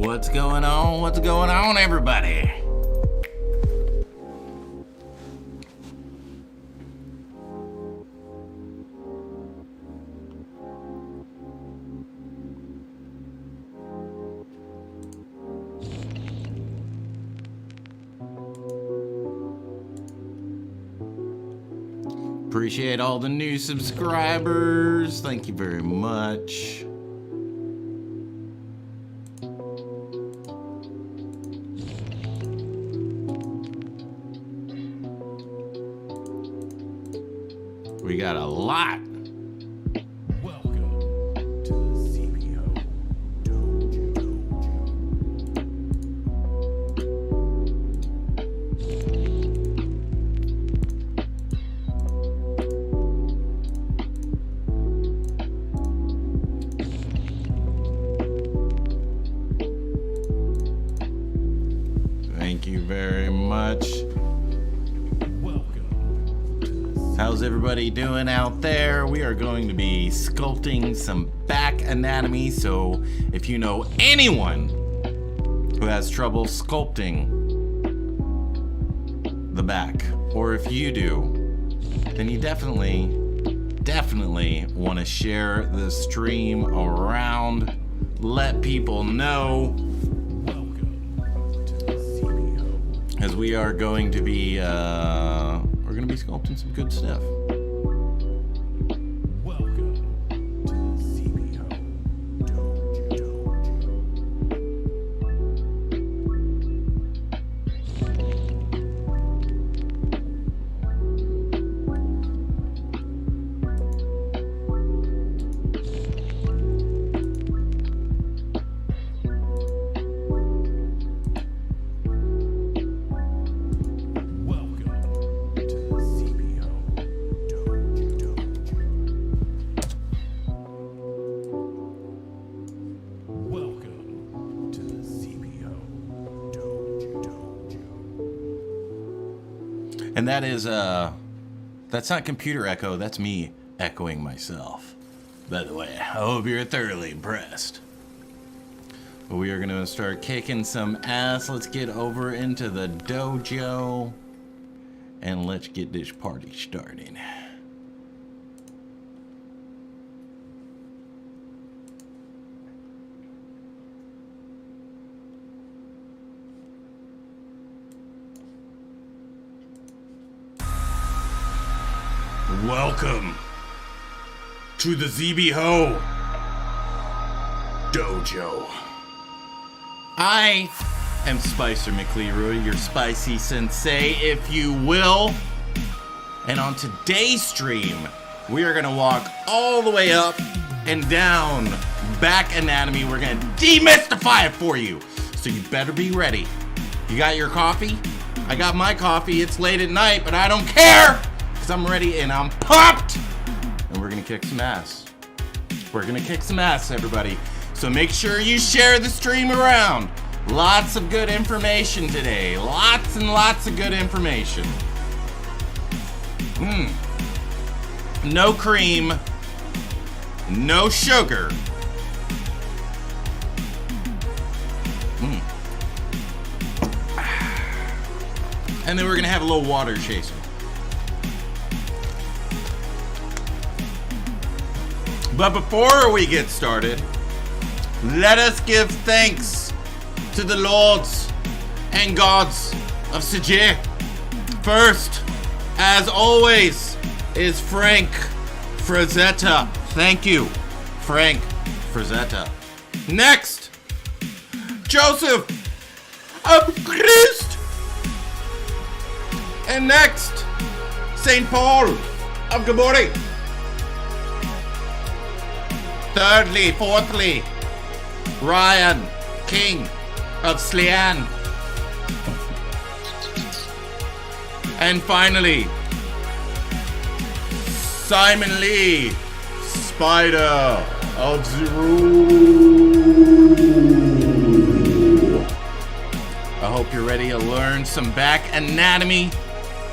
What's going on? What's going on, everybody? Appreciate all the new subscribers. Thank you very much. We got a lot. Welcome to the ZBHO Dojo. Thank you very much. How's everybody doing out there? We are going to be sculpting some back anatomy, so if you know anyone who has trouble sculpting the back, or if you do, then you definitely want to share the stream around. Let people know. Welcome to the ZBHO. As we are going to be sculpting some good stuff. Welcome to the ZBHO Dojo. And that is, that's not computer echo, that's me echoing myself. By the way, I hope you're thoroughly impressed. But we are going to start kicking some ass. Let's get over into the dojo. And let's get this party started. Welcome to the ZBHO Dojo. I am Spicer McLeroy, your spicy sensei, if you will. And on today's stream, we are going to walk all the way up and down back anatomy. We're going to demystify it for you. So you better be ready. You got your coffee? I got my coffee. It's late at night, but I don't care. Because I'm ready and I'm pumped! And we're gonna kick some ass. We're gonna kick some ass, everybody. So make sure you share the stream around. Lots of good information today. Lots and lots of good information. No cream. No sugar. And then we're gonna have a little water chaser. But before we get started, let us give thanks to the lords and gods of CJ. First, as always, is Frank Frazetta. Thank you, Frank Frazetta. Next, Joseph of Christ. And next, St. Paul of Gabori. Thirdly, fourthly, Ryan, King of Slean. And finally, Simon Lee, Spider of Zero. I hope you're ready to learn some back anatomy.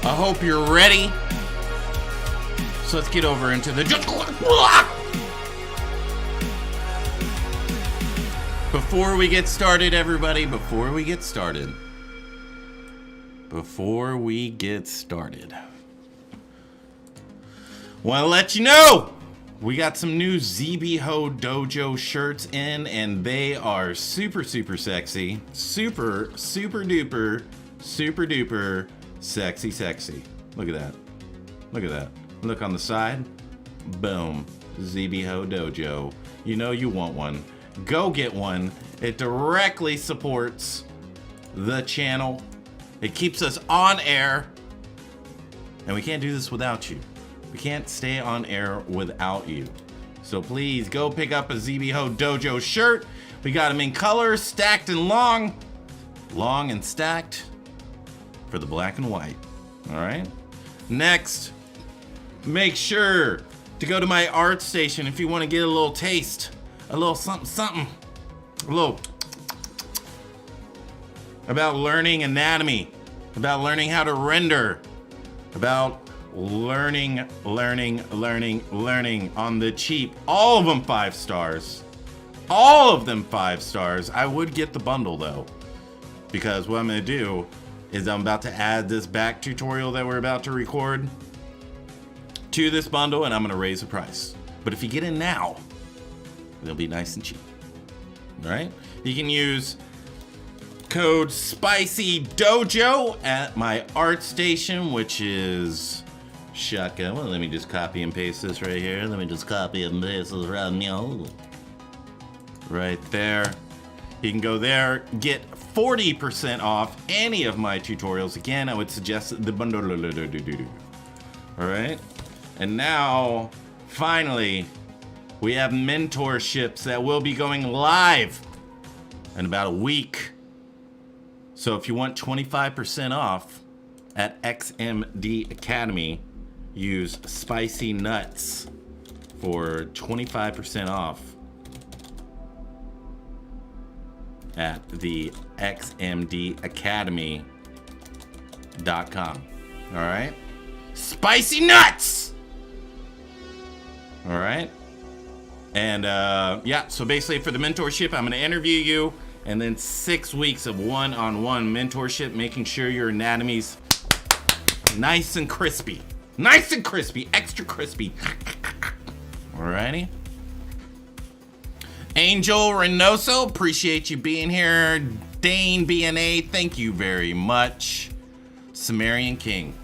I hope you're ready. So let's get over into the... before we get started, everybody, before we get started, want to let you know we got some new ZBHO Dojo shirts in, and they are super sexy, super duper sexy. Look at that. Look on the side. Boom. ZBHO Dojo. You know you want one. Go get one. It directly supports the channel. It keeps us on air. And we can't do this without you. We can't stay on air without you. So please go pick up a ZBHO Dojo shirt. We got them in color, stacked and long and stacked for the black and white. All right. Next, make sure to go to my art station if you want to get a little taste, a little something, a little about learning anatomy, about learning how to render, about learning on the cheap. All of them 5 stars. All of them 5 stars. I would get the bundle though, because what I'm gonna do is I'm about to add this back tutorial that we're about to record to this bundle, and I'm gonna raise the price. But if you get in now, they'll be nice and cheap. All right? You can use code SPICYDOJO at my art station, which is shotgun. Well, let me just copy and paste this right here. Right there. You can go there, get 40% off any of my tutorials. Again, I would suggest the bundle. All right? And now, finally, we have mentorships that will be going live in about a week. So if you want 25% off at XMD Academy, use Spicy Nuts for 25% off at the xmdacademy.com. All right? Spicy Nuts! All right? And yeah, so basically for the mentorship, I'm going to interview you, and then 6 weeks of one-on-one mentorship, making sure your anatomy's nice and crispy. Nice and crispy, extra crispy. Alrighty. Angel Reynoso, appreciate you being here. Dane BNA, thank you very much. Sumerian King,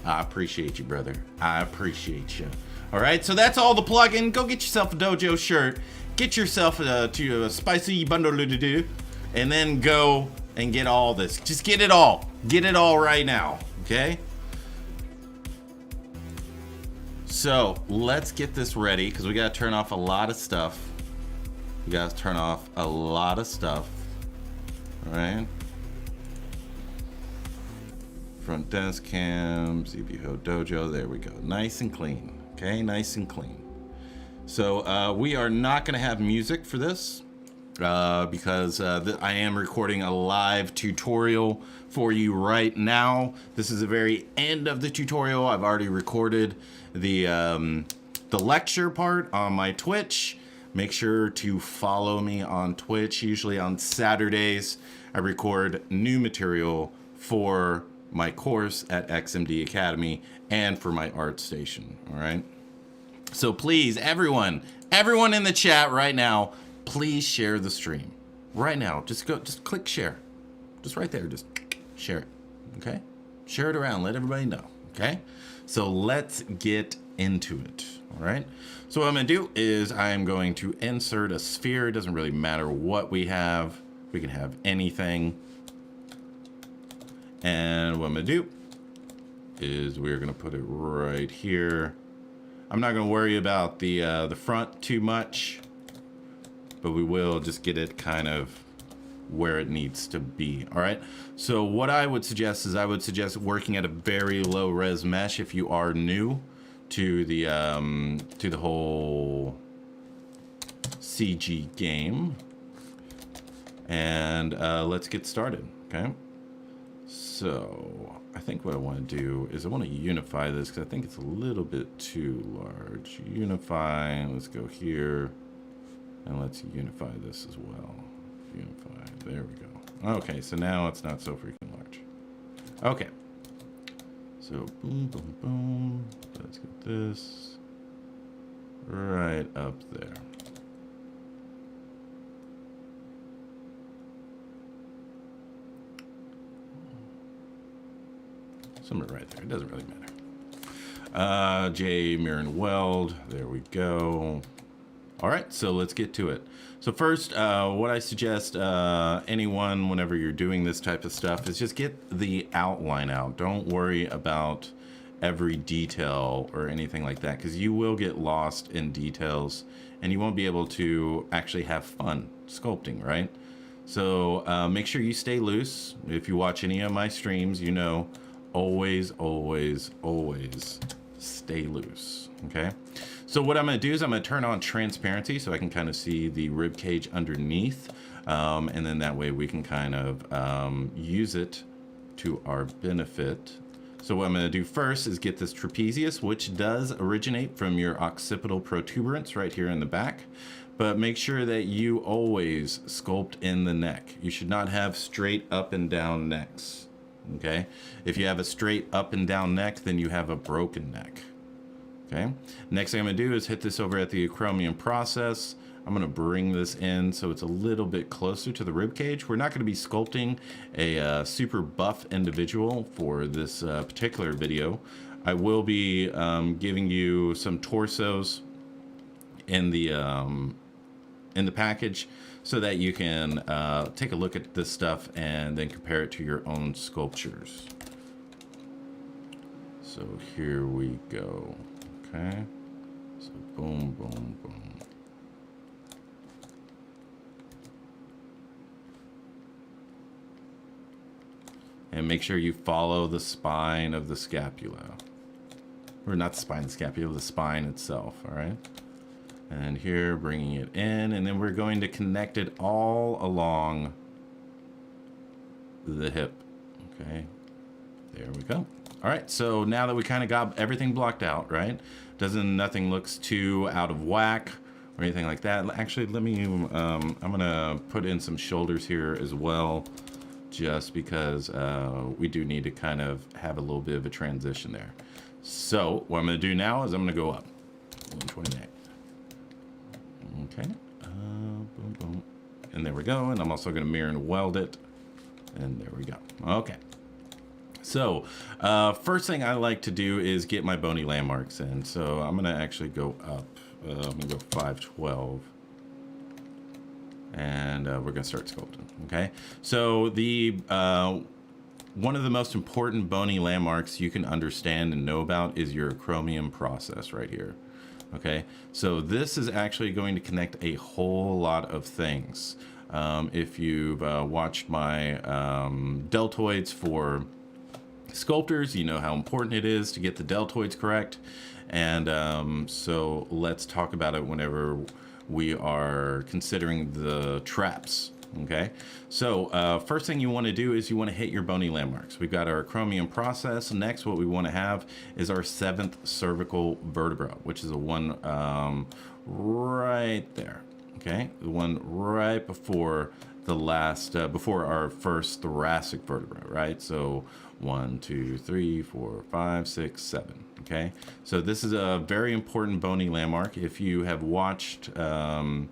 I appreciate you, brother. I appreciate you. All right, so that's all the plug-in. Go get yourself a Dojo shirt. Get yourself to a spicy bundle, and then go and get all this. Just get it all. Get it all right now, okay? So let's get this ready, because we got to turn off a lot of stuff. All right? Front desk cam, ZBHO Dojo. There we go. Nice and clean. Okay, nice and clean. So we are not going to have music for this because I am recording a live tutorial for you right now. This is the very end of the tutorial. I've already recorded the lecture part on my Twitch. Make sure to follow me on Twitch. Usually on Saturdays, I record new material for my course at XMD Academy and for my art station. All right. So please, everyone in the chat right now, please share the stream right now. Just click share, just right there. Just share it. Okay. Share it around. Let everybody know. Okay. So let's get into it. All right. So what I'm going to do is I'm going to insert a sphere. It doesn't really matter what we have. We can have anything. And what I'm going to do is we're going to put it right here. I'm not going to worry about the front too much, but we will just get it kind of where it needs to be. All right. So what I would suggest is working at a very low res mesh if you are new to the whole CG game. And let's get started. Okay. So I think what I want to do is I want to unify this because I think it's a little bit too large. Unify, let's go here, and let's unify this as well. There we go. Okay, so now it's not so freaking large. Okay. So boom, boom, boom. Let's get this right up there. Somewhere right there. It doesn't really matter. J mirror and weld. There we go. All right, so let's get to it. So first, what I suggest anyone, whenever you're doing this type of stuff, is just get the outline out. Don't worry about every detail or anything like that, because you will get lost in details and you won't be able to actually have fun sculpting, right? So make sure you stay loose. If you watch any of my streams, you know, always, always, always stay loose, okay? So what I'm going to do is I'm going to turn on transparency so I can kind of see the rib cage underneath, and then that way we can kind of use it to our benefit. So what I'm going to do first is get this trapezius, which does originate from your occipital protuberance right here in the back, but make sure that you always sculpt in the neck. You should not have straight up and down necks, okay? If you have a straight up and down neck, then you have a broken neck. Okay. Next thing I'm going to do is hit this over at the acromion process. I'm going to bring this in so it's a little bit closer to the rib cage. We're not going to be sculpting a super buff individual for this particular video. I will be giving you some torsos in the package so that you can take a look at this stuff and then compare it to your own sculptures. So here we go. Okay, so boom, boom, boom. And make sure you follow the spine of the scapula. Or not the spine of the scapula, the spine itself, all right? And here, bringing it in, and then we're going to connect it all along the hip, okay? There we go. All right, so now that we kind of got everything blocked out, right? Nothing looks too out of whack or anything like that. Actually, let me, I'm gonna put in some shoulders here as well, just because we do need to kind of have a little bit of a transition there. So what I'm gonna do now is I'm gonna go up, 128. Okay, boom, boom. And there we go, and I'm also gonna mirror and weld it, and there we go, okay. So, first thing I like to do is get my bony landmarks in. So I'm going to actually go up. I'm going to go 512. And we're going to start sculpting, okay? So the one of the most important bony landmarks you can understand and know about is your acromion process right here, okay? So this is actually going to connect a whole lot of things. If you've watched my deltoids for sculptors, you know how important it is to get the deltoids correct. And so let's talk about it whenever we are considering the traps, okay? So first thing you want to do is you want to hit your bony landmarks. We've got our acromion process. Next, what we want to have is our 7th cervical vertebra, which is the one right there, okay? The one right before the last, before our first thoracic vertebra, right? So 1, 2, 3, 4, 5, 6, 7. Okay, so this is a very important bony landmark. If you have watched the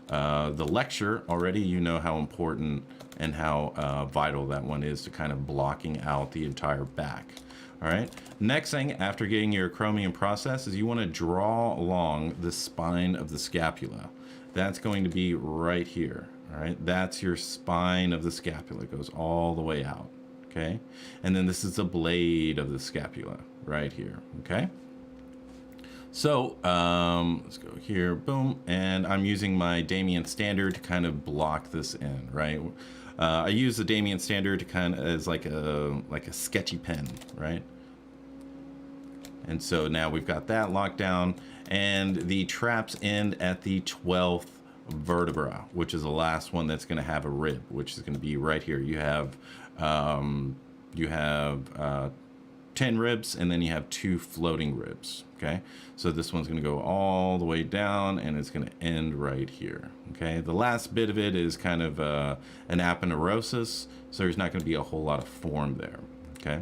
lecture already, you know how important and how vital that one is to kind of blocking out the entire back. All right, next thing after getting your acromion process is you want to draw along the spine of the scapula. That's going to be right here. All right, that's your spine of the scapula. It goes all the way out. Okay, and then this is the blade of the scapula right here. Okay, so let's go here, boom, and I'm using my Damien standard to kind of block this in, right? I use the Damien standard to kind of as like a sketchy pen, right? And so now we've got that locked down, and the traps end at the 12th vertebra, which is the last one that's going to have a rib, which is going to be right here. You have 10 ribs, and then you have 2 floating ribs. Okay, so this one's going to go all the way down, and it's going to end right here. Okay, the last bit of it is kind of an aponeurosis, so there's not going to be a whole lot of form there. Okay.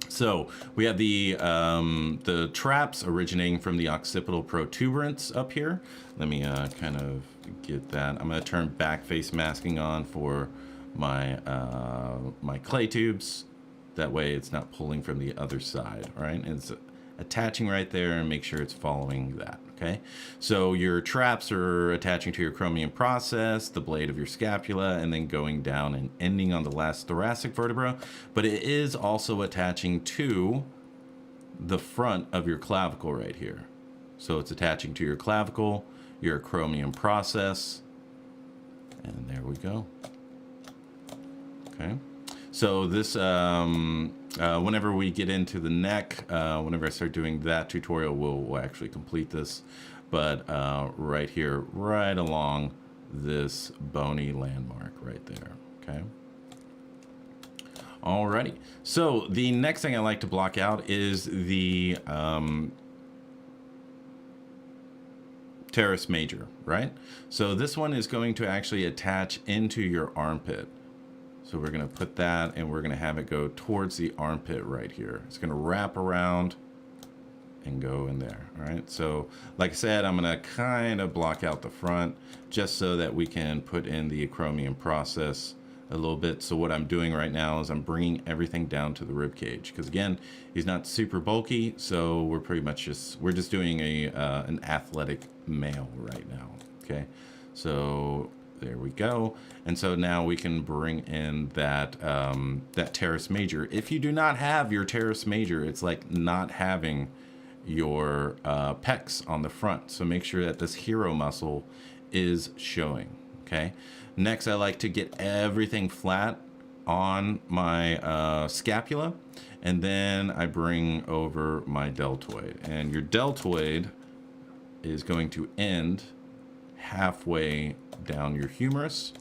So we have the traps originating from the occipital protuberance up here. Let me kind of get that. I'm going to turn back face masking on for my my clay tubes. That way it's not pulling from the other side, all right? And it's attaching right there, and make sure it's following that, okay? So your traps are attaching to your chromium process, the blade of your scapula, and then going down and ending on the last thoracic vertebra. But it is also attaching to the front of your clavicle right here. So it's attaching to your clavicle, your chromium process, and there we go. Okay. So this, whenever we get into the neck, whenever I start doing that tutorial, we'll actually complete this. But right here, right along this bony landmark right there, okay? Alrighty, so the next thing I like to block out is the teres major, right? So this one is going to actually attach into your armpit. So we're going to put that, and we're going to have it go towards the armpit right here. It's going to wrap around and go in there. All right. So like I said, I'm going to kind of block out the front just so that we can put in the acromion process a little bit. So what I'm doing right now is I'm bringing everything down to the rib cage, because again, he's not super bulky. So we're pretty much we're just doing an athletic male right now. Okay. So there we go. And so now we can bring in that that teres major. If you do not have your teres major, it's like not having your pecs on the front. So make sure that this hero muscle is showing. Okay. Next, I like to get everything flat on my scapula, and then I bring over my deltoid. And your deltoid is going to end halfway down your humerus,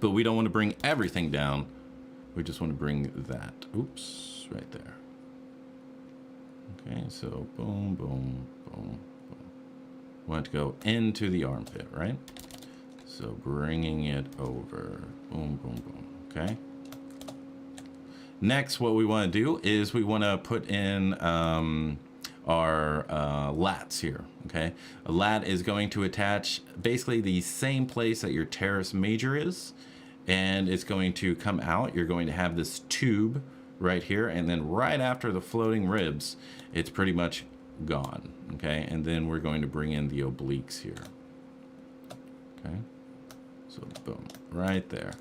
but we don't want to bring everything down. We just want to bring that, oops, right there. Okay, so boom, boom, boom, boom. Want to go into the armpit, right? So bringing it over, boom, boom, boom, okay? Next, what we want to do is we want to put in our lats here, okay? A lat is going to attach basically the same place that your teres major is, and it's going to come out. You're going to have this tube right here, and then right after the floating ribs, it's pretty much gone, okay? And then we're going to bring in the obliques here, okay? So boom, right there.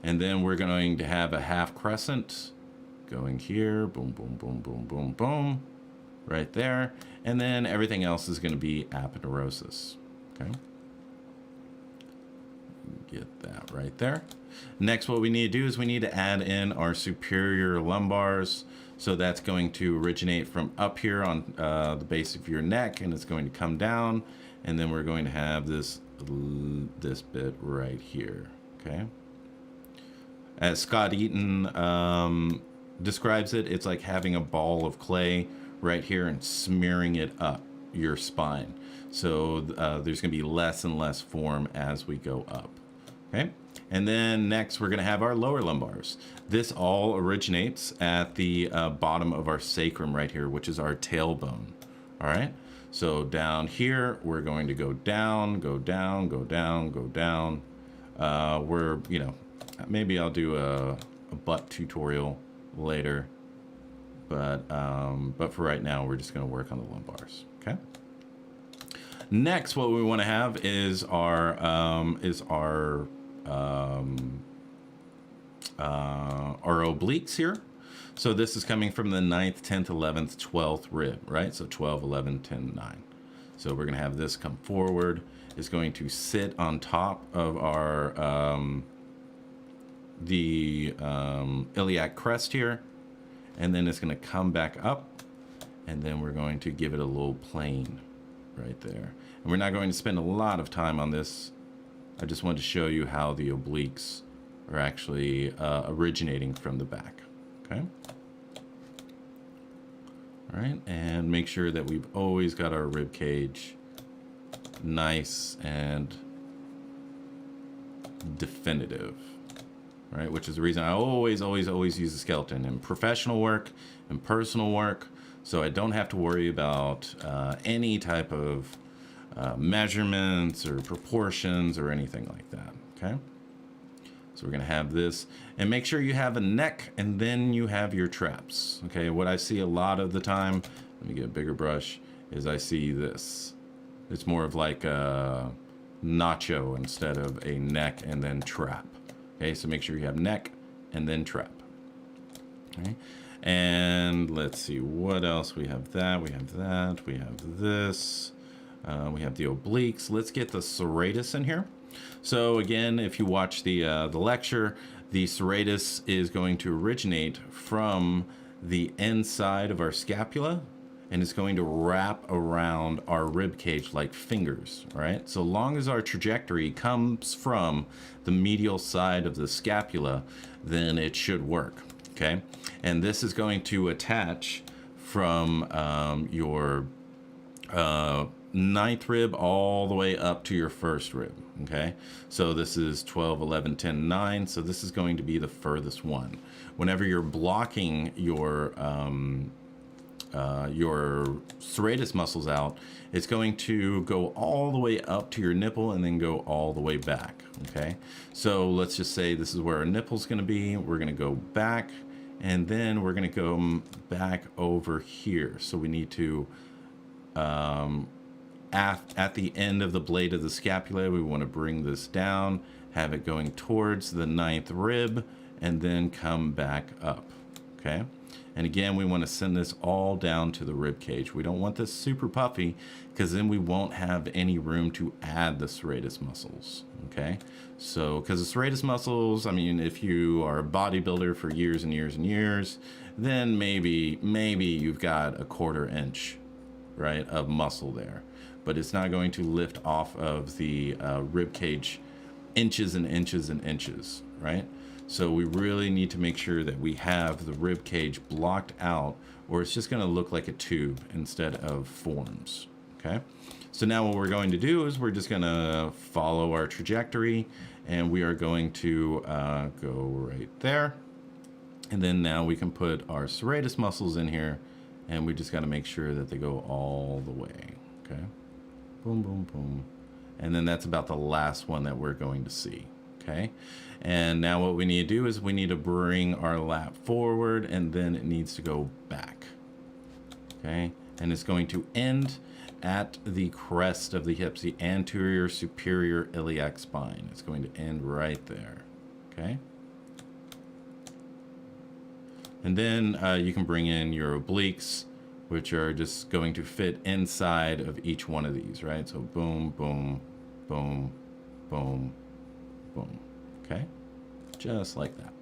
And then we're going to have a half crescent going here, boom, boom, boom, boom, boom, boom, right there. And then everything else is going to be aponeurosis, okay? Get that right there. Next, what we need to do is we need to add in our superior lumbars. So that's going to originate from up here on the base of your neck, and it's going to come down. And then we're going to have this bit right here, okay? As Scott Eaton describes it, it's like having a ball of clay right here and smearing it up your spine. So there's going to be less and less form as we go up, okay? And then next we're going to have our lower lumbars. This all originates at the bottom of our sacrum right here, which is our tailbone, all right? So down here, we're going to go down, go down, go down, go down. We're, you know, maybe I'll do a butt tutorial later, but for right now, we're just going to work on the lumbars, okay? Next, what we want to have is our obliques here. So this is coming from the 9th, 10th, 11th, 12th rib, right? So 12, 11, 10, 9. So we're going to have this come forward. It's going to sit on top of our iliac crest here. And then it's going to come back up. And then we're going to give it a little plane right there. And we're not going to spend a lot of time on this. I just wanted to show you how the obliques are actually originating from the back. Okay. All right, and make sure that we've always got our rib cage nice and definitive, right? Which is the reason I always use the skeleton in professional work and personal work, so I don't have to worry about any type of measurements or proportions or anything like that, okay? So we're gonna have this, and make sure you have a neck and then you have your traps, okay? What I see a lot of the time, let me get a bigger brush, is I see this. It's more of like a nacho instead of a neck and then trap. Okay, so make sure you have neck and then trap. Okay, and let's see what else we have. We have this. We have the obliques. Let's get the serratus in here. So again, if you watch the lecture, the serratus is going to originate from the inside of our scapula, and it's going to wrap around our rib cage like fingers, right? So long as our trajectory comes from the medial side of the scapula, then it should work, okay? And this is going to attach from your ninth rib all the way up to your first rib, okay? So this is 12, 11, 10, 9, so this is going to be the furthest one. Whenever you're blocking your serratus muscles out, it's going to go all the way up to your nipple and then go all the way back, okay? So let's just say this is where our nipple's gonna be. We're gonna go back, and then we're gonna go back over here. So we need to, at the end of the blade of the scapula, we wanna bring this down, have it going towards the ninth rib, and then come back up, okay? And again, we want to send this all down to the rib cage. We don't want this super puffy, because then we won't have any room to add the serratus muscles, okay? So, because the serratus muscles, I mean, if you are a bodybuilder for years and years and years, then maybe you've got a 1/4 inch, right, of muscle there. But it's not going to lift off of the rib cage inches and inches and inches, right? So we really need to make sure that we have the rib cage blocked out, or it's just going to look like a tube instead of forms, okay? So now what we're going to do is we're just going to follow our trajectory, and we are going to go right there. And then now we can put our serratus muscles in here, and we just got to make sure that they go all the way, okay? Boom, boom, boom. And then that's about the last one that we're going to see, okay? And now what we need to do is we need to bring our lat forward, and then it needs to go back, okay? And it's going to end at the crest of the hips, the anterior superior iliac spine. It's going to end right there, okay? And then you can bring in your obliques, which are just going to fit inside of each one of these, right? So boom, boom, boom, boom, boom. Okay, just like that.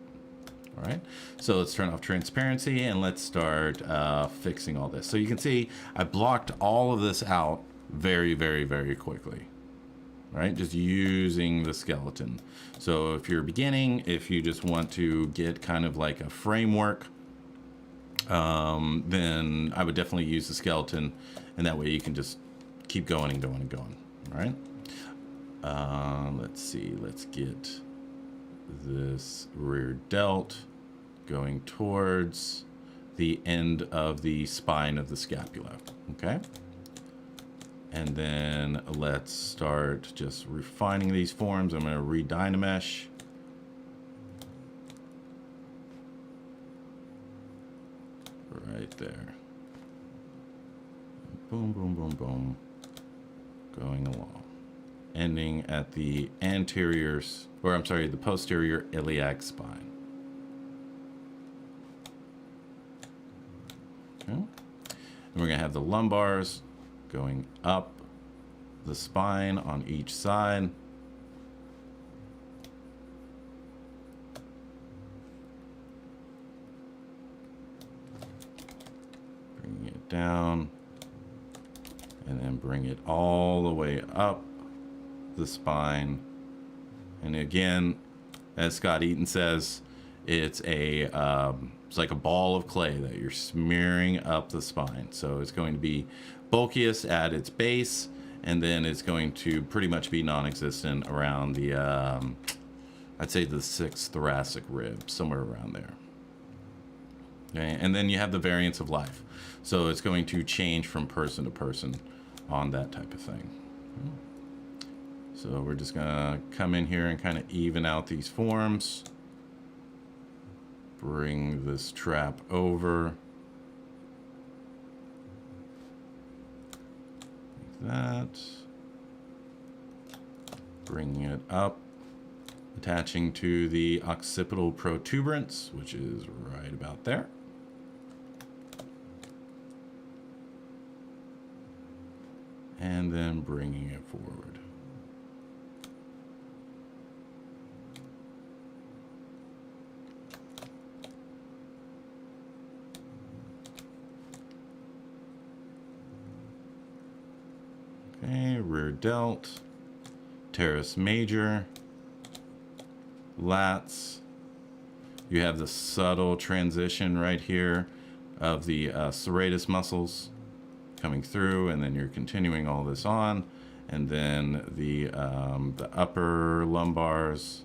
All right, so let's turn off transparency and let's start fixing all this. So you can see I blocked all of this out very, very, very quickly. All right, just using the skeleton. So if you're beginning, if you just want to get kind of like a framework, then I would definitely use the skeleton, and that way you can just keep going and going and going. All right, let's see, let's get this rear delt going towards the end of the spine of the scapula, okay? And then let's start just refining these forms. I'm going to re-dynamesh. Right there. Boom, boom, boom, boom. Going along. Ending at the anteriors, or I'm sorry, the posterior iliac spine. Okay. And we're going to have the lumbars going up the spine on each side. Bringing it down, and then bring it all the way up the spine. And again, as Scott Eaton says, it's a It's like a ball of clay that you're smearing up the spine. So it's going to be bulkiest at its base, and then it's going to pretty much be non-existent around the, I'd say the 6th thoracic rib, somewhere around there. Okay, and then you have the variance of life. So it's going to change from person to person on that type of thing. So we're just gonna come in here and kind of even out these forms. Bring this trap over. Like that. Bringing it up. Attaching to the occipital protuberance, which is right about there. And then bringing it forward. Okay, rear delt, teres major, lats. You have the subtle transition right here of the serratus muscles coming through, and then you're continuing all this on, and then the upper lumbars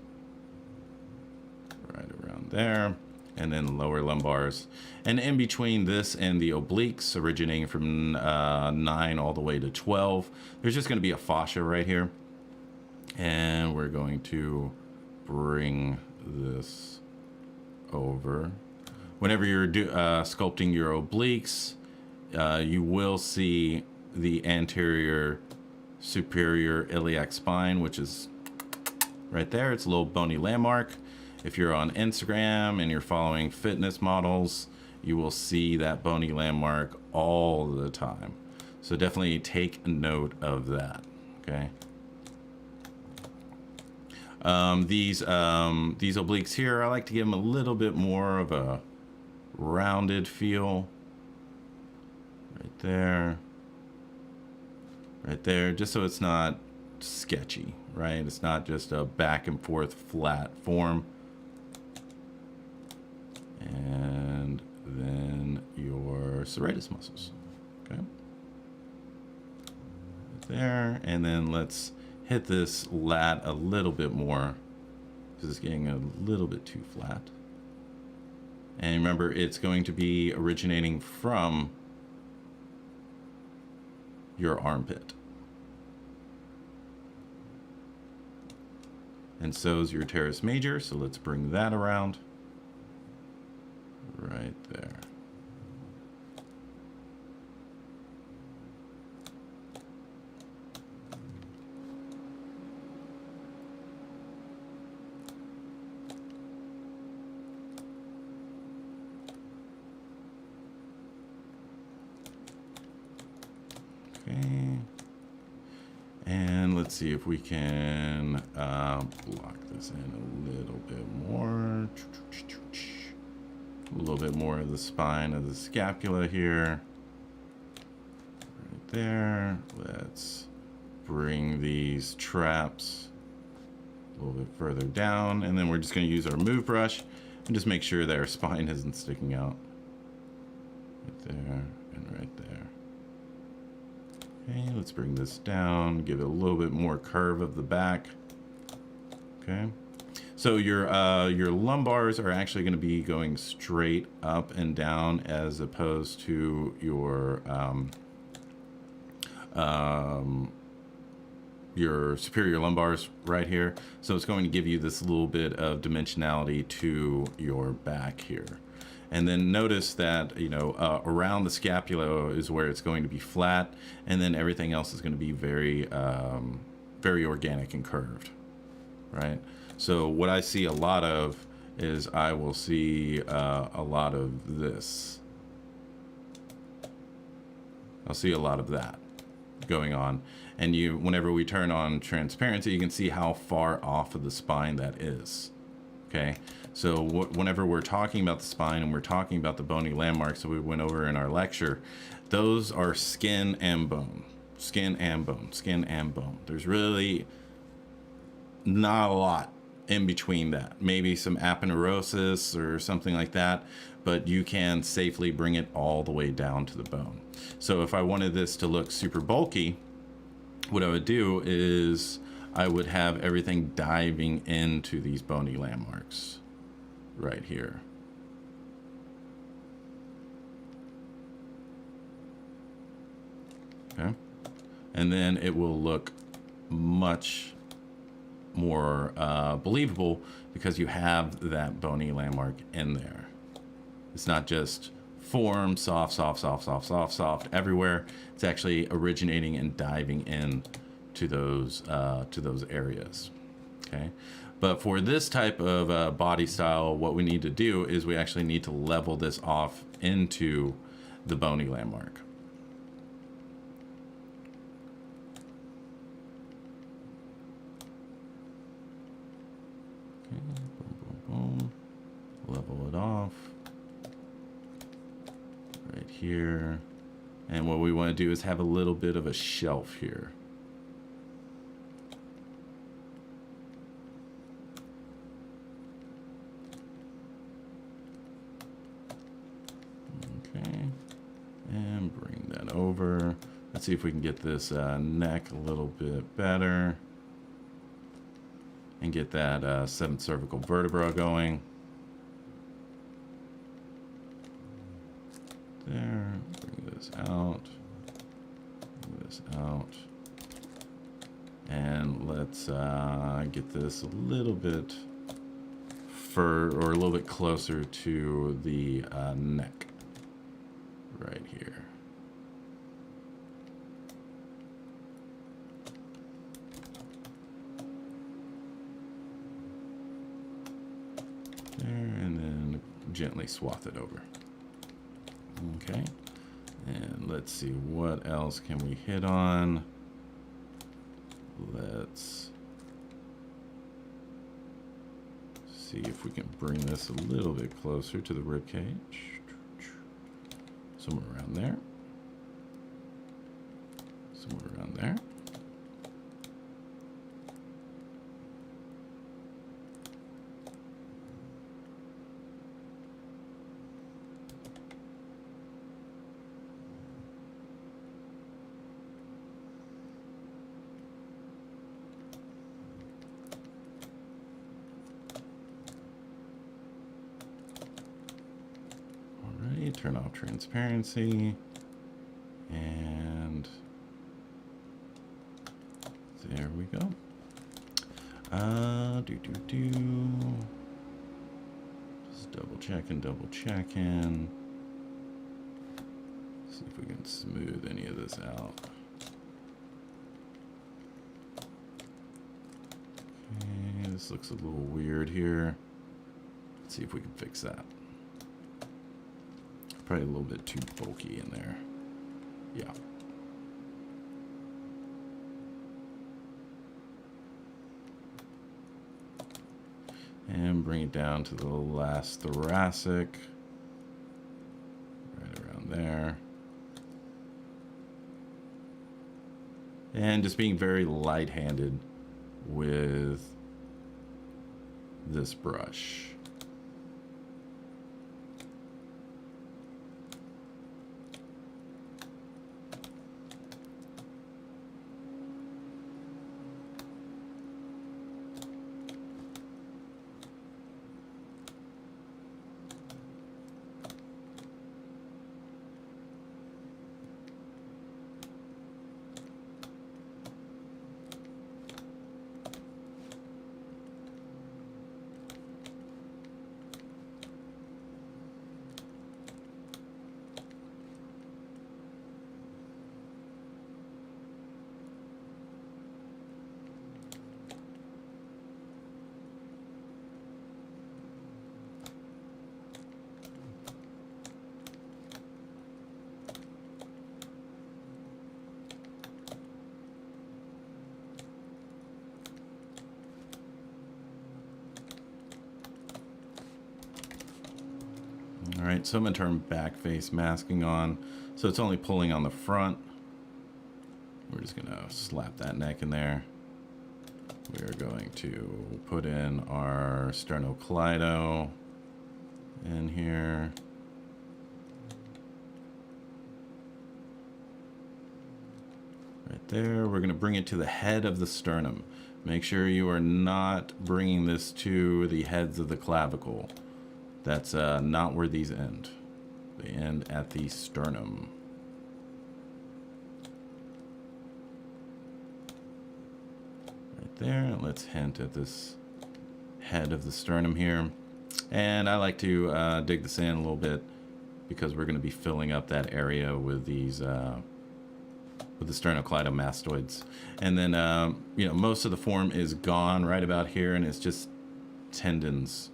right around there, and then lower lumbars, and in between this and the obliques, originating from 9 all the way to 12, there's just going to be a fascia right here, and we're going to bring this over. Whenever you're sculpting your obliques, you will see the anterior superior iliac spine, which is right there. It's a little bony landmark. If you're on Instagram and you're following fitness models, you will see that bony landmark all the time. So definitely take note of that. Okay. These obliques here, I like to give them a little bit more of a rounded feel. Right there, just so it's not sketchy, right? It's not just a back and forth flat form. And then your serratus muscles, okay? Right there, and then let's hit this lat a little bit more, because it's getting a little bit too flat. And remember, it's going to be originating from your armpit. And so is your teres major, so let's bring that around. Right there. Okay, and let's see if we can block this in a little bit more. A little bit more of the spine of the scapula here. Right there. Let's bring these traps a little bit further down, and then we're just going to use our move brush and just make sure that our spine isn't sticking out. Right there and right there. Okay, let's bring this down, give it a little bit more curve of the back. Okay, so your lumbars are actually going to be going straight up and down, as opposed to your superior lumbars right here. So it's going to give you this little bit of dimensionality to your back here. And then notice that, you know, around the scapula is where it's going to be flat, and then everything else is going to be very, very organic and curved, right? So what I see a lot of is I will see a lot of this. I'll see a lot of that going on. And whenever we turn on transparency, you can see how far off of the spine that is. Okay, so whenever we're talking about the spine and we're talking about the bony landmarks that we went over in our lecture, those are skin and bone, skin and bone, skin and bone. There's really not a lot in between that. Maybe some aponeurosis or something like that, but you can safely bring it all the way down to the bone. So if I wanted this to look super bulky, what I would do is I would have everything diving into these bony landmarks right here. Okay. And then it will look much more believable because you have that bony landmark in there. It's not just form, soft, soft, soft, soft, soft, soft everywhere. It's actually originating and diving in to those areas. Okay. But for this type of body style, what we need to do is we actually need to level this off into the bony landmark. Okay, boom, boom, boom. Level it off right here. And what we want to do is have a little bit of a shelf here. Okay, and bring that over. Let's see if we can get this neck a little bit better and get that 7th cervical vertebra going. There, bring this out, bring this out, and let's get this a little bit or a little bit closer to the neck right here. There, and then gently swath it over. Okay, and let's see, what else can we hit on? Let's see if we can bring this a little bit closer to the rib cage. Somewhere around there. Somewhere around there. Turn off transparency, and there we go. Just double checking. See if we can smooth any of this out. Okay, this looks a little weird here. Let's see if we can fix that. Probably a little bit too bulky in there. Yeah. And bring it down to the last thoracic. Right around there. And just being very light-handed with this brush. All right, so I'm going to turn back face masking on. So it's only pulling on the front. We're just going to slap that neck in there. We are going to put in our sternocleido in here. Right there. We're going to bring it to the head of the sternum. Make sure you are not bringing this to the heads of the clavicle. That's not where these end. They end at the sternum. Right there. Let's hint at this head of the sternum here. And I like to dig this in a little bit because we're going to be filling up that area with these with the sternocleidomastoids. And then, you know, most of the form is gone right about here, and it's just tendons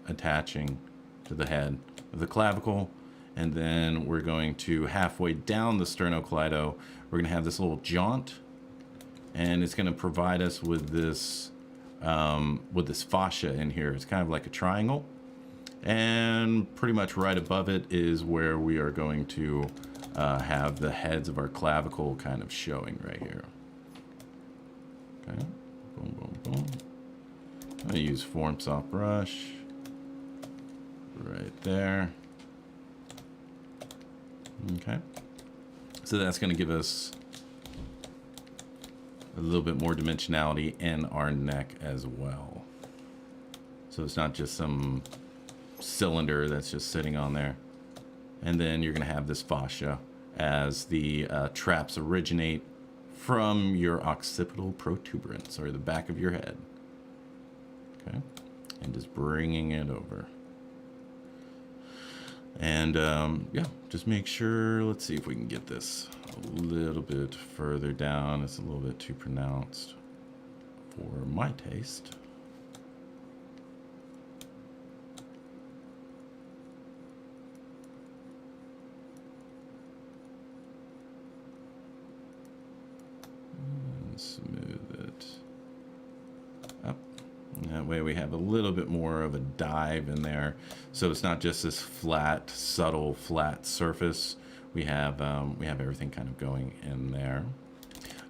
attaching to the head of the clavicle. And then we're going to halfway down the sternocleido, we're going to have this little jaunt, and it's going to provide us with this fascia in here. It's kind of like a triangle, and pretty much right above it is where we are going to have the heads of our clavicle kind of showing right here. Okay, boom, boom, boom. I'm gonna use Form Soft Brush right there. Okay, so that's gonna give us a little bit more dimensionality in our neck as well. So it's not just some cylinder that's just sitting on there. And then you're going to have this fascia as the traps originate from your occipital protuberance, or the back of your head. Okay, and just bringing it over. And yeah, just make sure, let's see if we can get this a little bit further down. It's a little bit too pronounced for my taste. Smooth it up. And that way we have a little bit more of a dive in there, so it's not just this flat, subtle, flat surface. We have everything kind of going in there.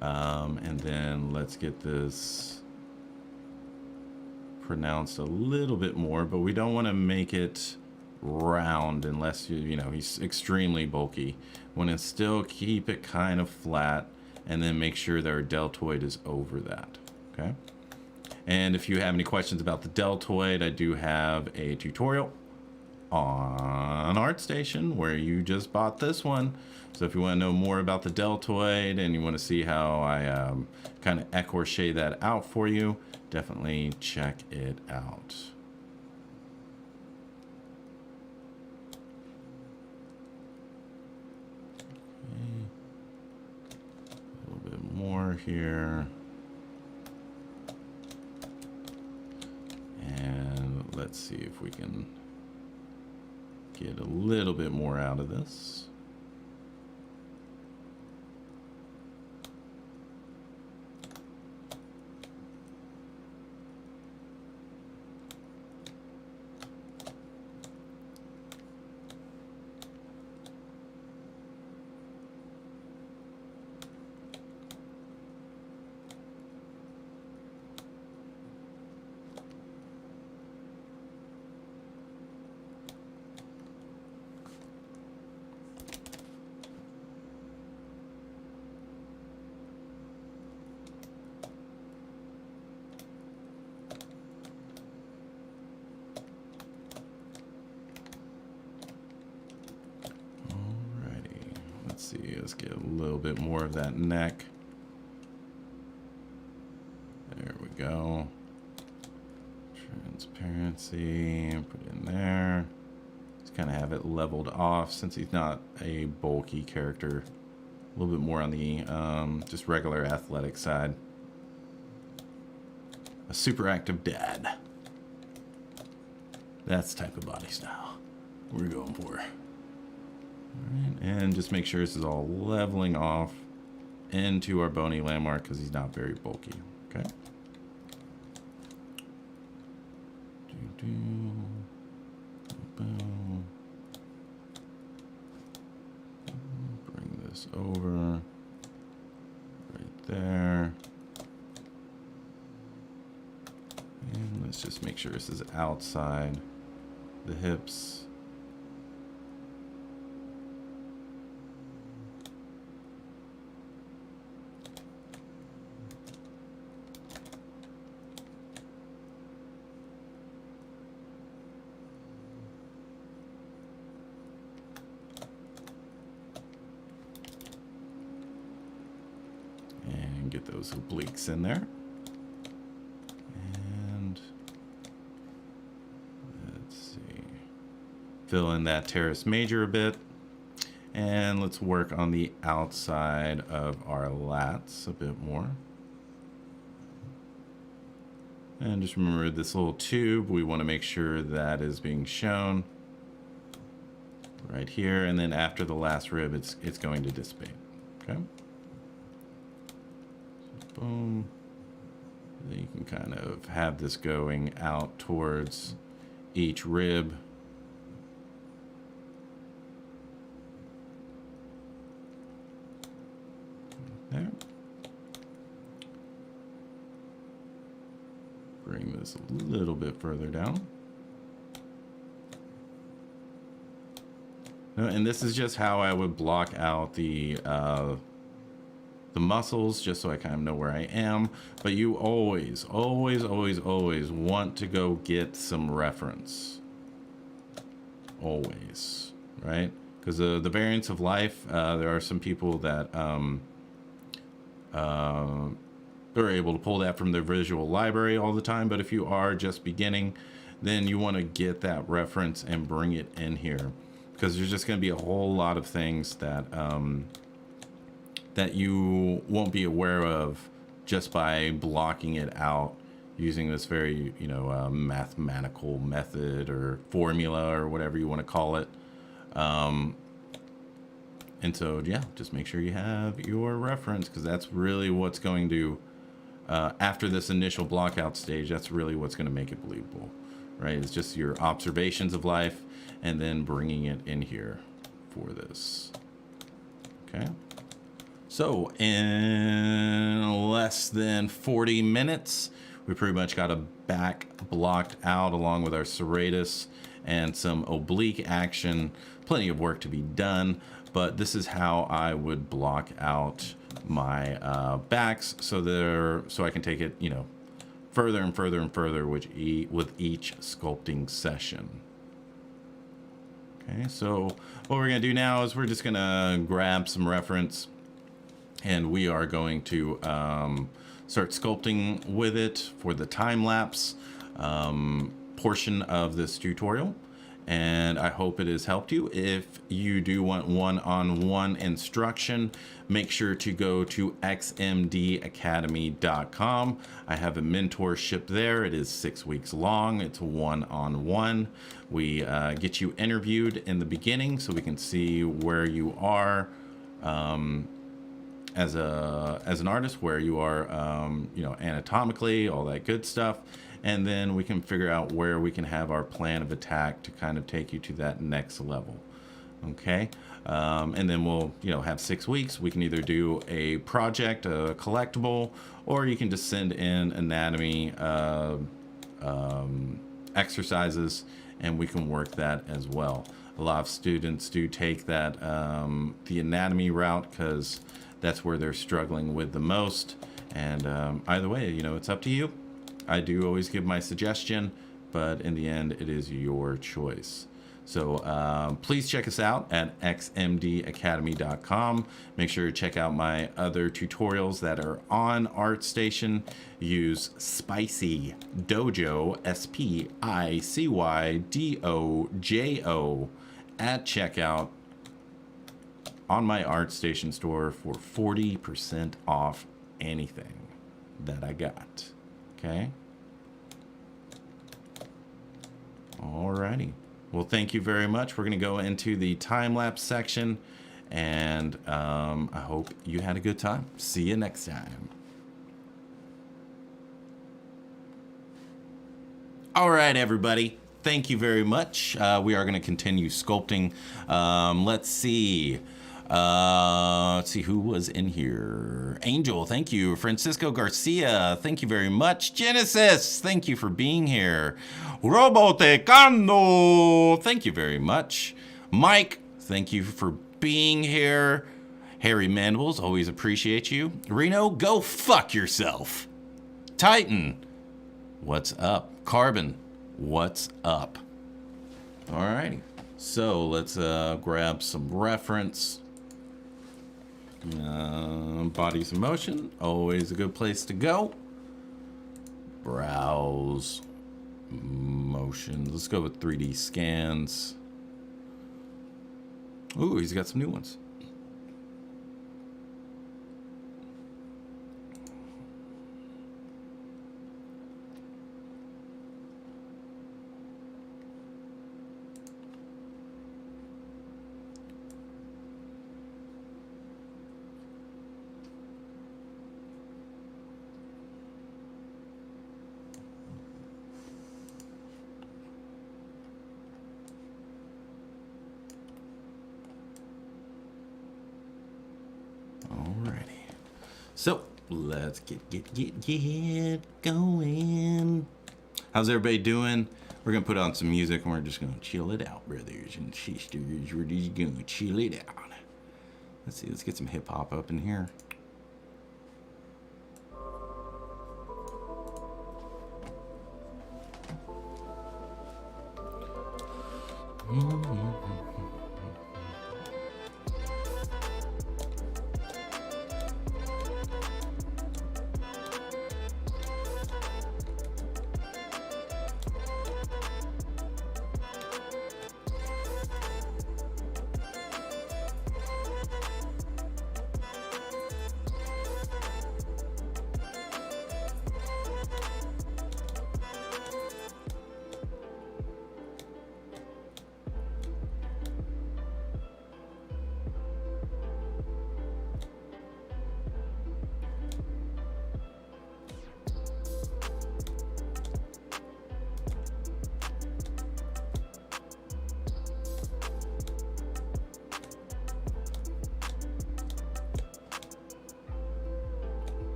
And then let's get this pronounced a little bit more, but we don't want to make it round unless you know he's extremely bulky. We want to still keep it kind of flat, and then make sure that our deltoid is over that. Okay, and if you have any questions about the deltoid, I do have a tutorial on ArtStation where you just bought this one. So if you want to know more about the deltoid and you want to see how I kind of écorché that out for you, definitely check it out. Okay. A little bit more here. And let's see if we can get a little bit more out of this. Let's get a little bit more of that neck. There we go. Transparency, put it in there. Just kind of have it leveled off since he's not a bulky character. A little bit more on the just regular athletic side. A super active dad. That's the type of body style we're going for. Alright, and just make sure this is all leveling off into our bony landmark because he's not very bulky. Okay. Boom. Bring this over right there. just make sure this is outside the hips. And get those obliques in there. And let's see. Fill in that teres major a bit. And let's work on the outside of our lats a bit more. And just remember this little tube, we want to make sure that is being shown right here. And then after the last rib, it's going to dissipate. Okay. So boom. Then you can kind of have this going out towards each rib. There. Bring this a little bit further down. And this is just how I would block out the muscles, just so I kind of know where I am. But you always, always, always, always want to go get some reference. Always, right? Because the variants of life, there are some people that are able to pull that from their visual library all the time. But if you are just beginning, then you want to get that reference and bring it in here, because there's just going to be a whole lot of things that that you won't be aware of just by blocking it out using this very, mathematical method or formula or whatever you want to call it. And so, yeah, just make sure you have your reference, because that's really what's going to, after this initial blockout stage, that's really what's going to make it believable, right? It's just your observations of life and then bringing it in here for this. Okay. So in less than 40 minutes, we pretty much got a back blocked out along with our serratus and some oblique action. Plenty of work to be done, but this is how I would block out my backs so I can take it, further and further and further with each sculpting session. Okay, so what we're gonna do now is we're just gonna grab some reference, and we are going to start sculpting with it for the time-lapse portion of this tutorial. And I hope it has helped you. If you do want one-on-one instruction, make sure to go to xmdacademy.com. I have a mentorship there. It is 6 weeks long. It's one-on-one. We get you interviewed in the beginning so we can see where you are as an artist, where you are, anatomically, all that good stuff. And then we can figure out where we can have our plan of attack to kind of take you to that next level. Okay. And then we'll, have 6 weeks. We can either do a project, a collectible, or you can just send in anatomy exercises, and we can work that as well. A lot of students do take that, the anatomy route, because that's where they're struggling with the most. And either way, it's up to you. I do always give my suggestion, but in the end, it is your choice. So please check us out at xmdacademy.com. Make sure to check out my other tutorials that are on ArtStation. Use Spicy Dojo, SPICYDOJO, at checkout on my ArtStation store for 40% off anything that I got. Okay. Alrighty. Well, thank you very much. We're going to go into the time-lapse section, and I hope you had a good time. See you next time. All right, everybody. Thank you very much. We are going to continue sculpting. Let's see. Let's see who was in here. Angel, thank you. Francisco Garcia, thank you very much. Genesis, thank you for being here. Robotecano, thank you very much. Mike, thank you for being here. Harry Mandibles, always appreciate you. Reno, go fuck yourself. Titan, what's up? Carbon, what's up? Alrighty, so let's grab some reference. Bodies in motion, always a good place to go. Browse motion. Let's go with 3D scans. Ooh, he's got some new ones. So let's get going. How's everybody doing? We're gonna put on some music and we're just gonna chill it out, brothers and sisters. We're just gonna chill it out. Let's see, let's get some hip hop up in here.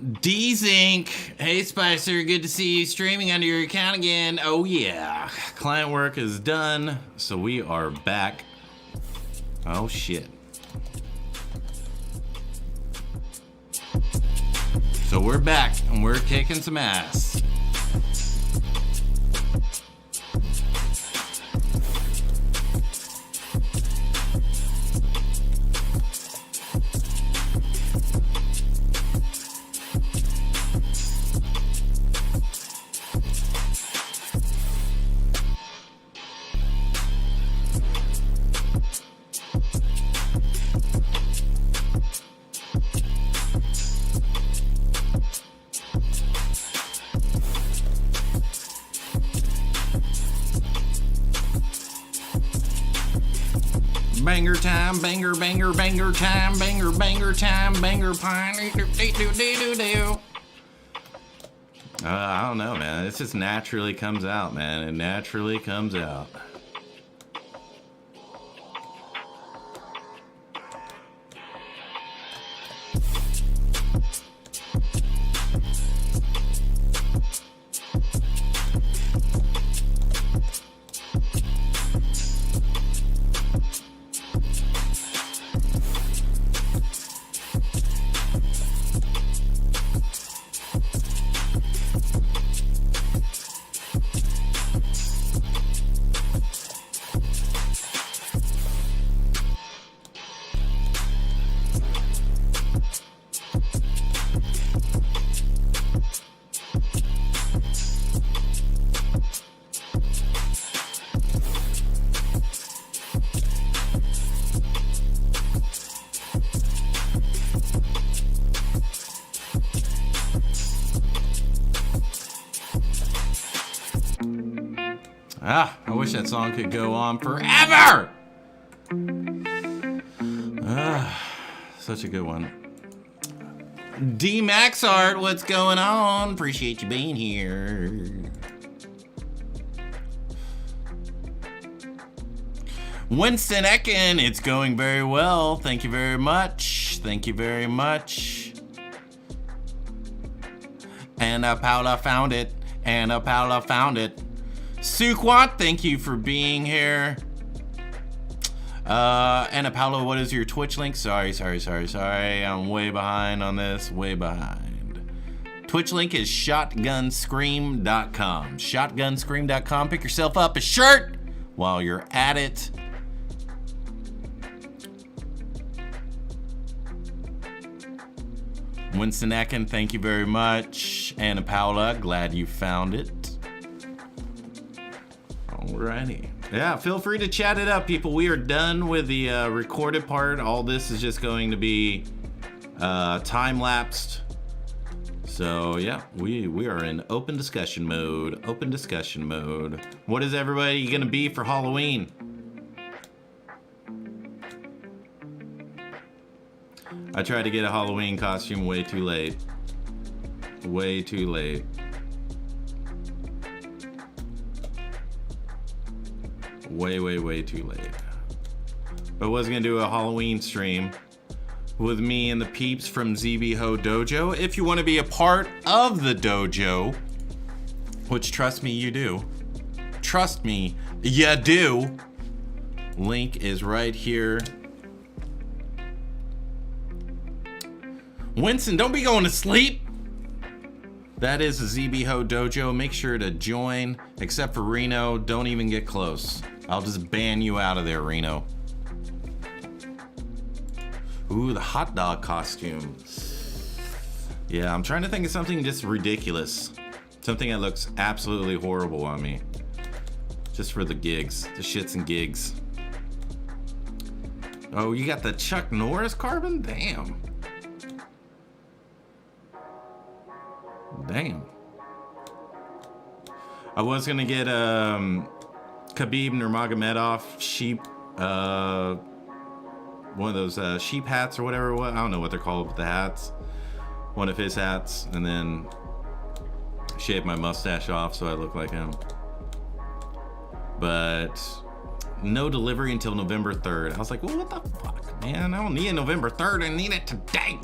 D-Zinc. Hey, Spicer. Good to see you streaming under your account again. Oh, yeah. Client work is done, so we are back. Oh, shit. So we're back, and we're kicking some ass. Banger time, banger, banger, banger time, banger, banger time, banger pine. I don't know, man. It just naturally comes out, man. It naturally comes out. I wish that song could go on forever! Such a good one. D Maxart, what's going on? Appreciate you being here. Winston Ecken, it's going very well. Thank you very much. Thank you very much. Anna Paula found it. Anna Paula found it. Suquat, thank you for being here. Anna Paula, what is your Twitch link? Sorry. I'm way behind on this. Way behind. Twitch link is shotgunscream.com. Shotgunscream.com. Pick yourself up a shirt while you're at it. Winston Ecken, thank you very much. Anna Paula, glad you found it. Alrighty. Yeah, feel free to chat it up, people. We are done with the recorded part. All this is just going to be time-lapsed. So, yeah, we are in open discussion mode. Open discussion mode. What is everybody going to be for Halloween? I tried to get a Halloween costume way too late. Way too late. Way too late. But I was gonna do a Halloween stream with me and the peeps from ZBHO Dojo. If you want to be a part of the dojo, which trust me, you do. Trust me, you do. Link is right here. Winston, don't be going to sleep. That is the ZBHO Dojo. Make sure to join. Except for Reno, don't even get close. I'll just ban you out of there, Reno. Ooh, the hot dog costume. Yeah, I'm trying to think of something just ridiculous. Something that looks absolutely horrible on me. Just for the gigs, the shits and gigs. Oh, you got the Chuck Norris carbon? Damn. Damn. I was gonna get Khabib Nurmagomedov sheep, one of those sheep hats or whatever. I don't know what they're called with the hats. One of his hats, and then shave my mustache off so I look like him. But no delivery until November 3rd. I was like, well, what the fuck, man? I don't need it November 3rd. I need it today.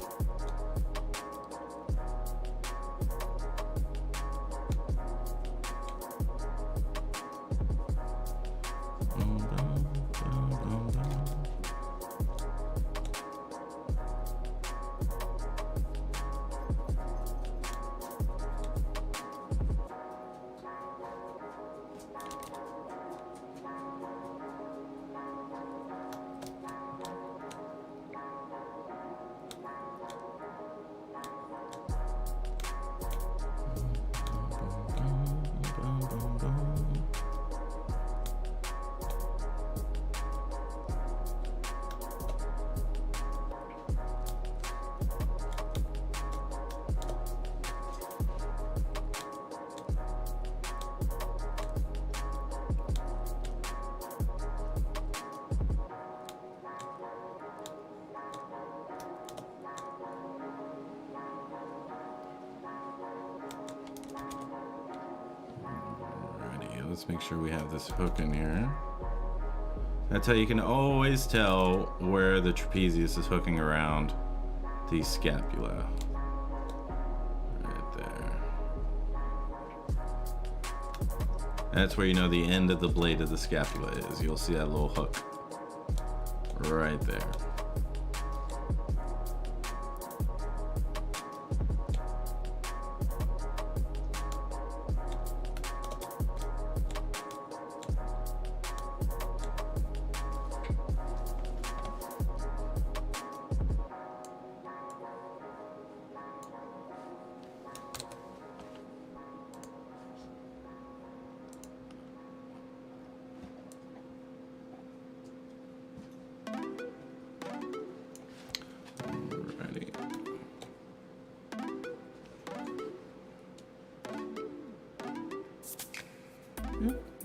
Let's make sure we have this hook in here. That's how you can always tell where the trapezius is hooking around the scapula. Right there. That's where you know the end of the blade of the scapula is. You'll see that little hook right there.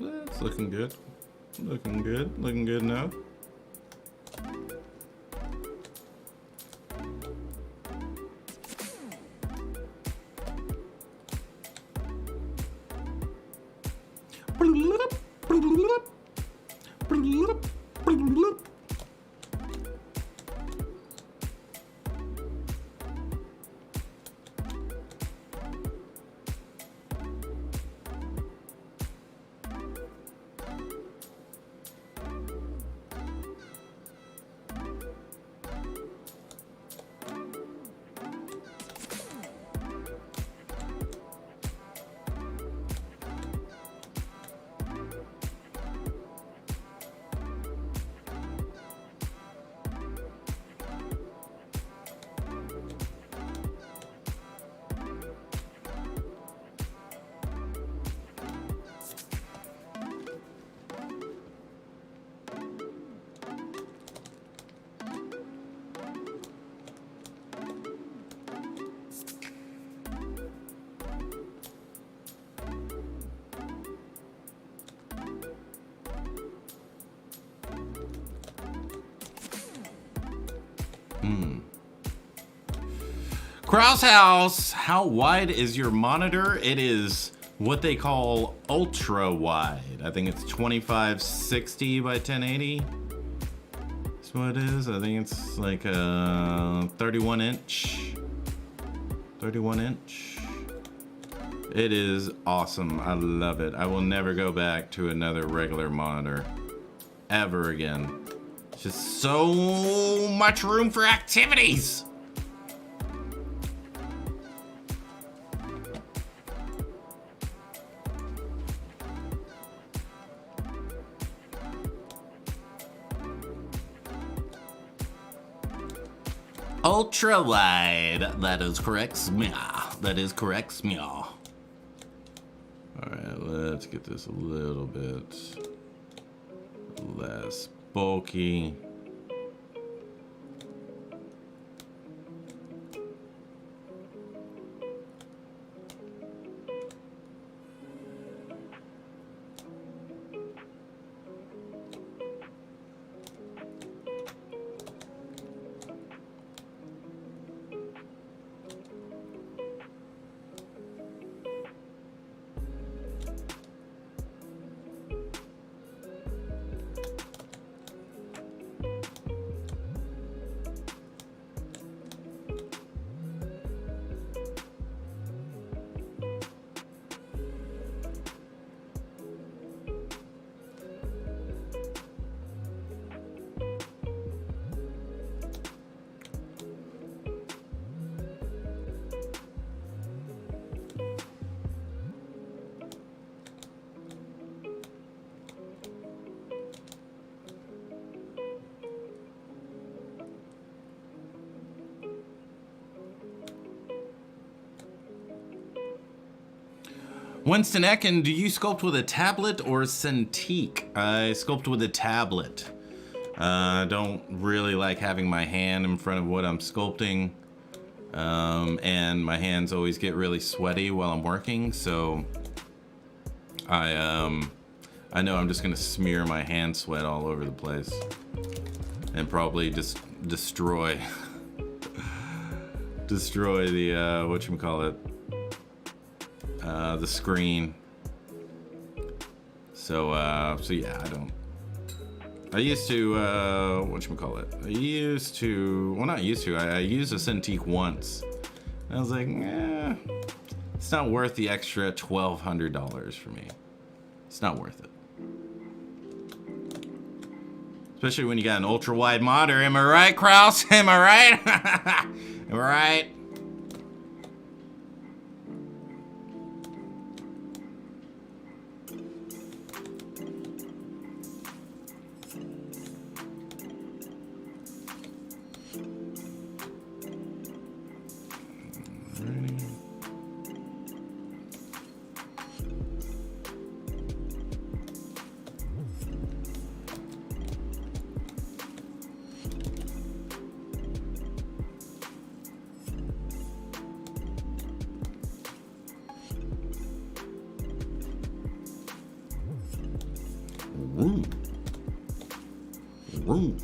That's looking good. Looking good. Looking good now. Krause House, how wide is your monitor? It is what they call ultra wide. I think it's 2560 by 1080. That's what it is. I think it's like a 31 inch. 31 inch. It is awesome. I love it. I will never go back to another regular monitor ever again. It's just so much room for activities. Ultra wide. That is correct, Smia. That is correct, Smia. Alright, let's get this a little bit less bulky. Winston Ecken, do you sculpt with a tablet or Cintiq? I sculpt with a tablet. I don't really like having my hand in front of what I'm sculpting. And my hands always get really sweaty while I'm working, so I know I'm just gonna smear my hand sweat all over the place and probably just destroy the whatchamacallit, the screen. So yeah, I used to, whatchamacallit, I used a Cintiq once. And I was like, it's not worth the extra $1,200 for me. It's not worth it. Especially when you got an ultra wide monitor. Am I right, Kraus? Am I right? Am I right? Woo. Woo.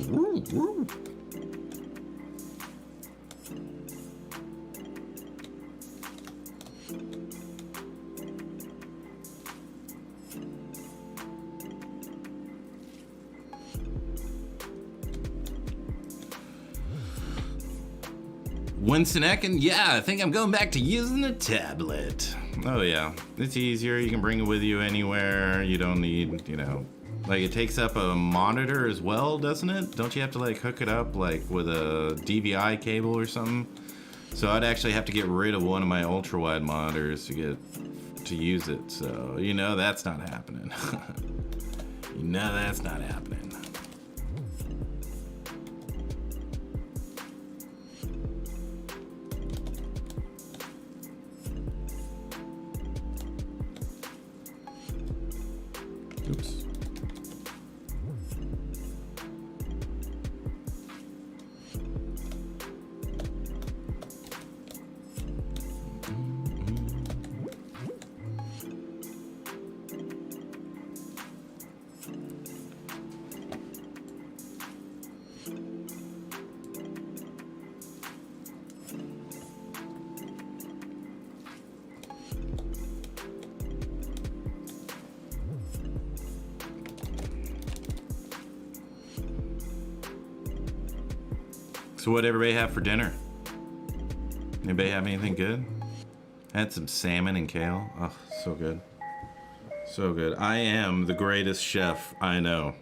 Woo. Woo. Winston Ecken, yeah, I think I'm going back to using a tablet. Oh yeah, it's easier. You can bring it with you anywhere. You don't need, like it takes up a monitor as well, doesn't it? Don't you have to like hook it up like with a DVI cable or something? So I'd actually have to get rid of one of my ultra wide monitors to use it. So that's not happening. That's not happening. Oops. So what everybody have for dinner? Anybody have anything good? I had some salmon and kale. Oh, so good. So good. I am the greatest chef I know.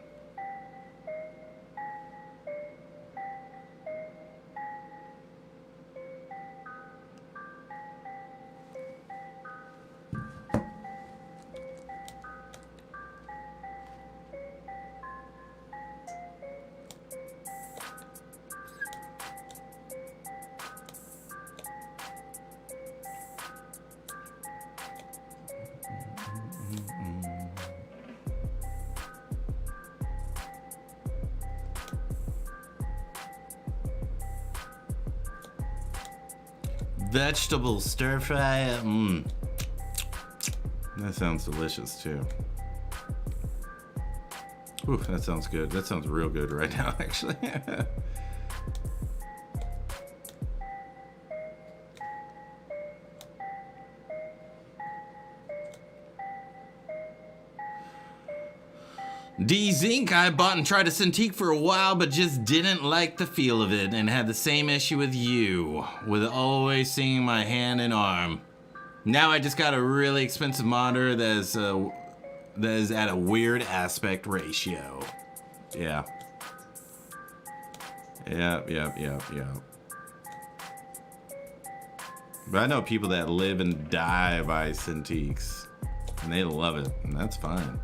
Vegetable stir fry. That sounds delicious too. Ooh, that sounds good. That sounds real good right now, actually. D-Zinc, I bought and tried a Cintiq for a while, but just didn't like the feel of it and had the same issue with you, with always seeing my hand and arm. Now I just got a really expensive monitor that is at a weird aspect ratio. Yeah. Yeah. But I know people that live and die by Cintiqs, and they love it, and that's fine.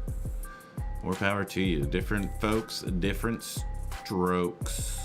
More power to you. Different folks, different strokes.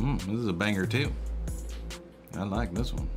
This is a banger too. I like this one.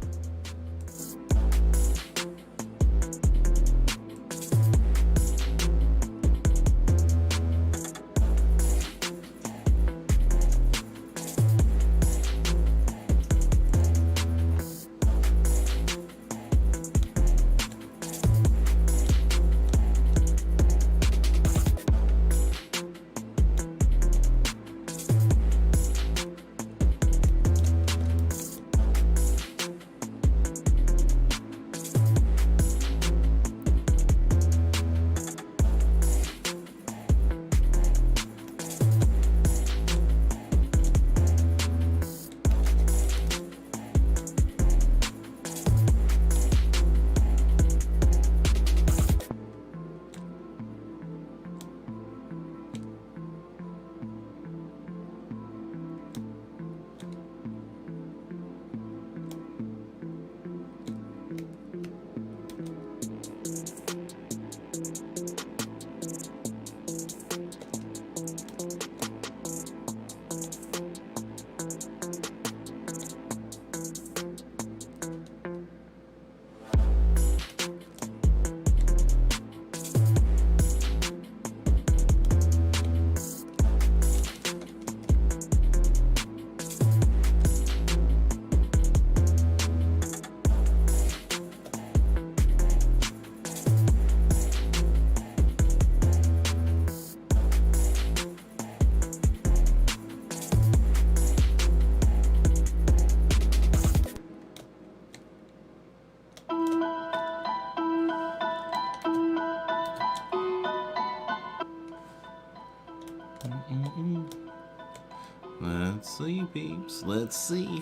Let's see, peeps. Let's see.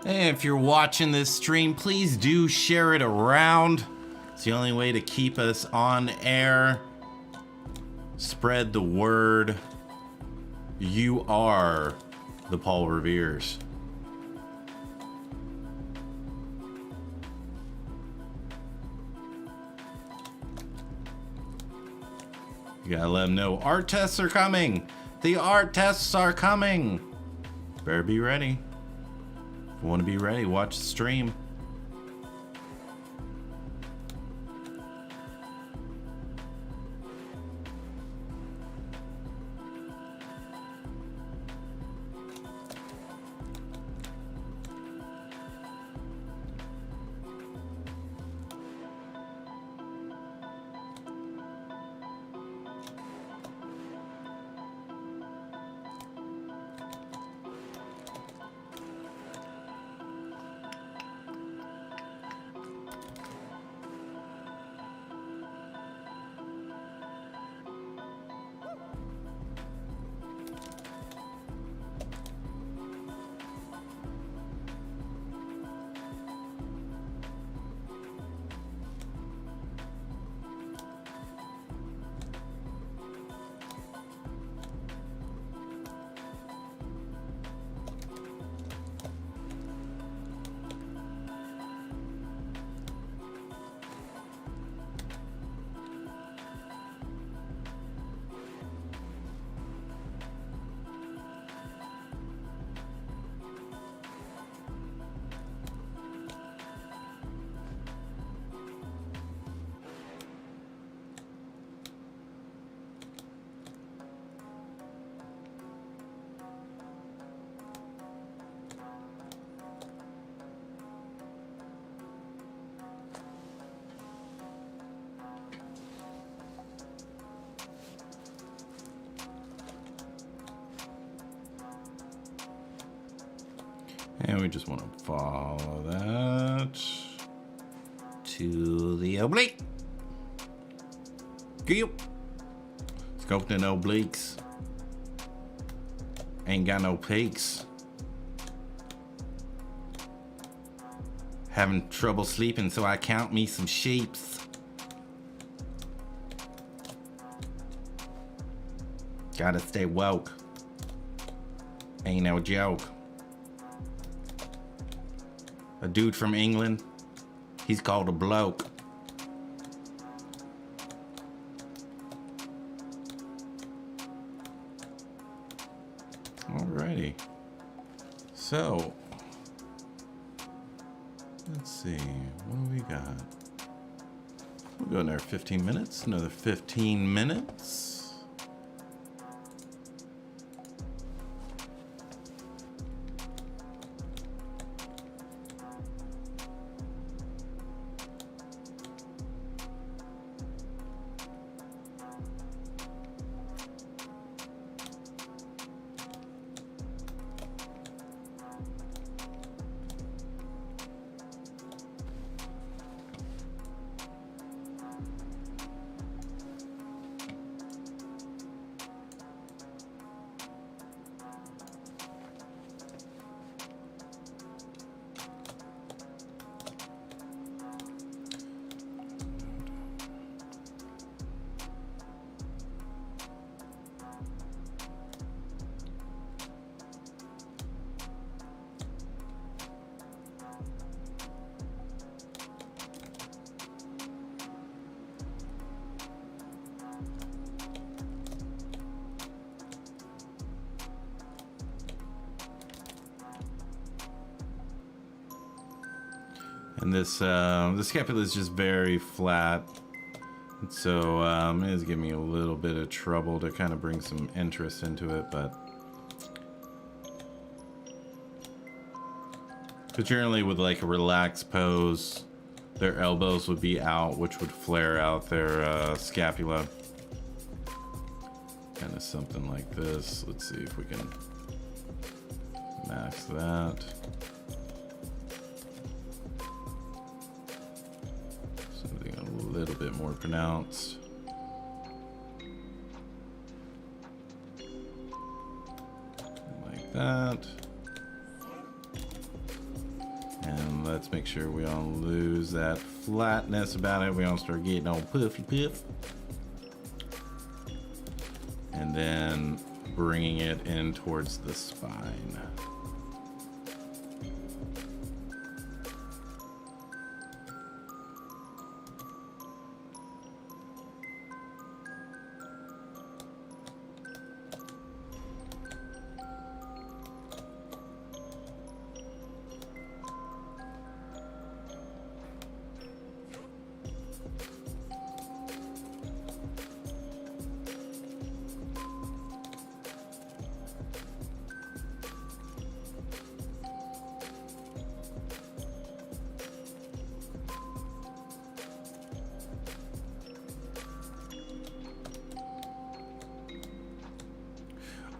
Hey, if you're watching this stream, please do share it around. It's the only way to keep us on air. Spread the word. You are the Paul Reveres. You gotta let them know art tests are coming. The art tests are coming. Better be ready. If you want to be ready, watch the stream. And we just want to follow that to the oblique. Sculpting obliques. Ain't got no peaks. Having trouble sleeping, so I count me some sheeps. Gotta stay woke. Ain't no joke. A dude from England, he's called a bloke. Alrighty. So, let's see, what do we got? We'll go another 15 minutes, another 15 minutes. And this scapula is just very flat, and so it is giving me a little bit of trouble to kind of bring some interest into it. But generally, with like a relaxed pose, their elbows would be out, which would flare out their scapula. Kind of something like this. Let's see if we can max that. A little bit more pronounced. Like that. And let's make sure we don't lose that flatness about it. We don't start getting all puffy puff. And then bringing it in towards the spine.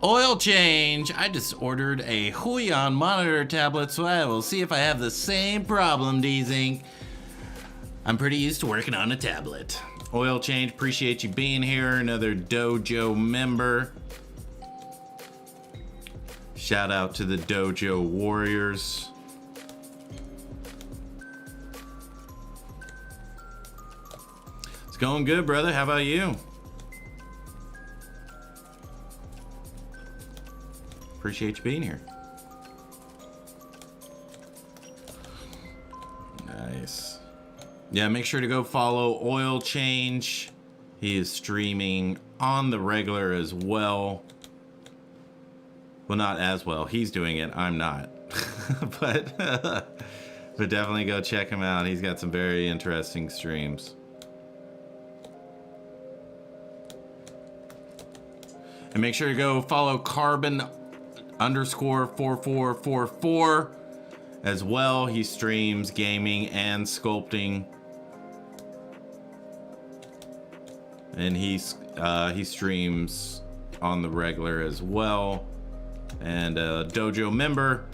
Oil change. I just ordered a Huion monitor tablet, so I will see if I have the same problem, D-Zinc. I'm pretty used to working on a tablet. Oil change, appreciate you being here. Another Dojo member. Shout out to the Dojo Warriors. It's going good, brother. How about you? Appreciate you being here. Nice. Yeah, make sure to go follow Oil Change. He is streaming on the regular as well. Well, not as well. He's doing it. I'm not. but definitely go check him out. He's got some very interesting streams. And make sure to go follow Carbon_4444 as well. He streams gaming and sculpting. And he streams on the regular as well. And a Dojo member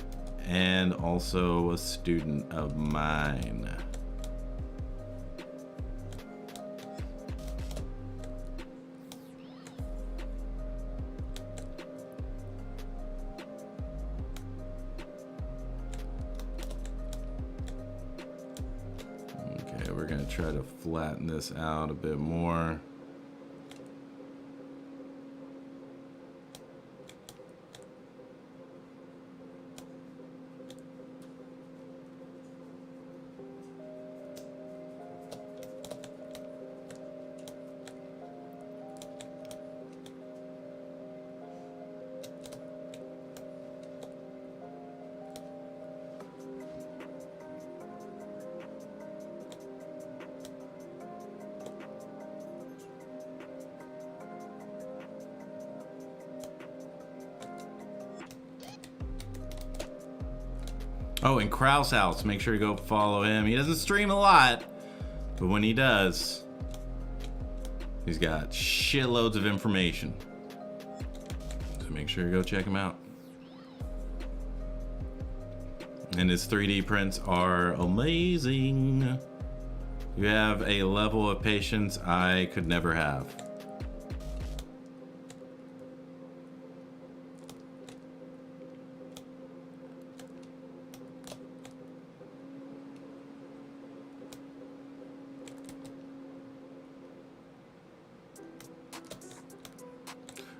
and also a student of mine. Okay, we're gonna try to flatten this out a bit more. Oh, and Kraus House. Make sure you go follow him. He doesn't stream a lot, but when he does, he's got shitloads of information. So make sure you go check him out. And his 3D prints are amazing. You have a level of patience I could never have.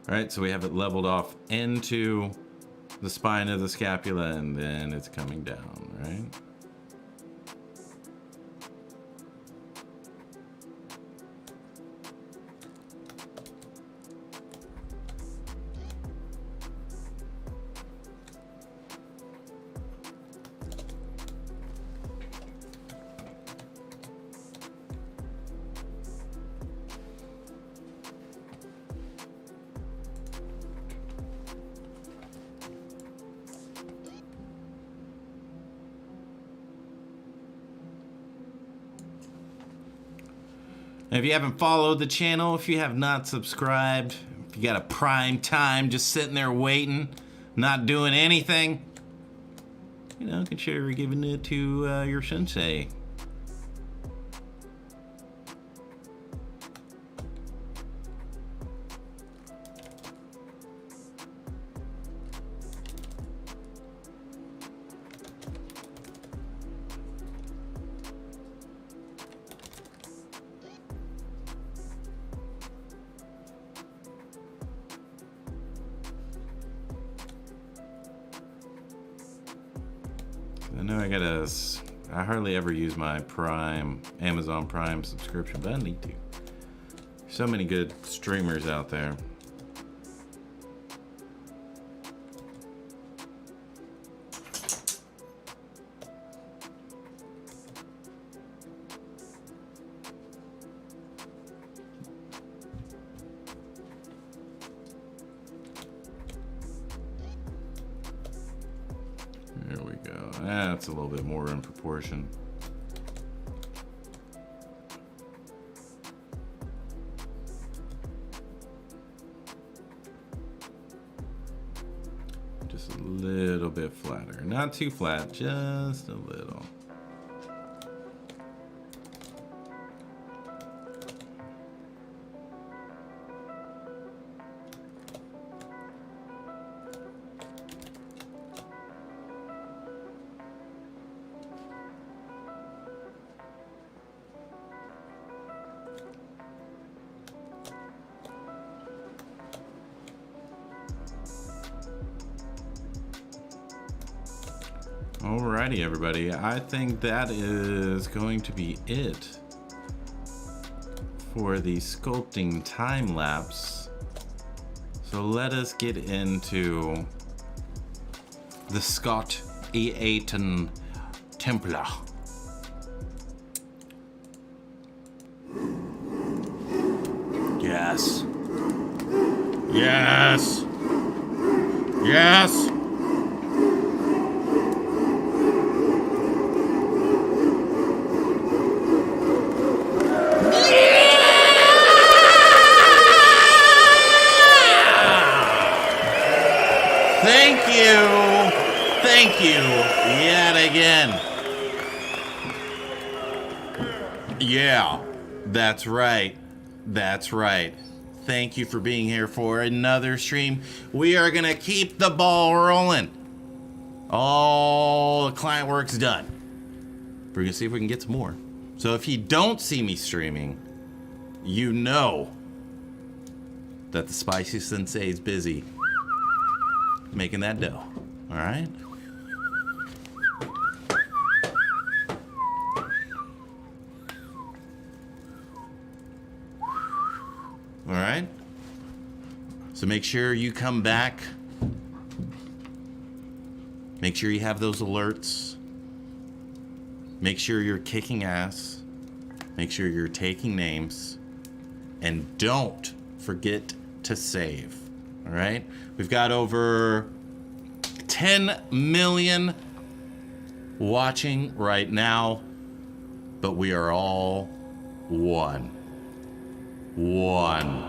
All right, so we have it leveled off into the spine of the scapula, and then it's coming down, right? And if you haven't followed the channel, if you have not subscribed, if you got a prime time just sitting there waiting, not doing anything, you know, consider giving it to your sensei. I hardly ever use my Amazon Prime subscription, but I need to. So many good streamers out there. There we go. That's a little bit more in proportion. Just a little bit flatter. Not too flat, just a little. Alrighty, everybody. I think that is going to be it for the sculpting time lapse. So let us get into the Scott Eaton Templar. Yes. Yes. Yes. Thank you yet again. Yeah, that's right. That's right. Thank you for being here for another stream. We are going to keep the ball rolling. All the client work's done. We're going to see if we can get some more. So if you don't see me streaming, you know that the Spicy Sensei is busy making that dough. All right? All right? So make sure you come back. Make sure you have those alerts. Make sure you're kicking ass. Make sure you're taking names. And don't forget to save. All right? We've got over 10 million watching right now, but we are all one. One.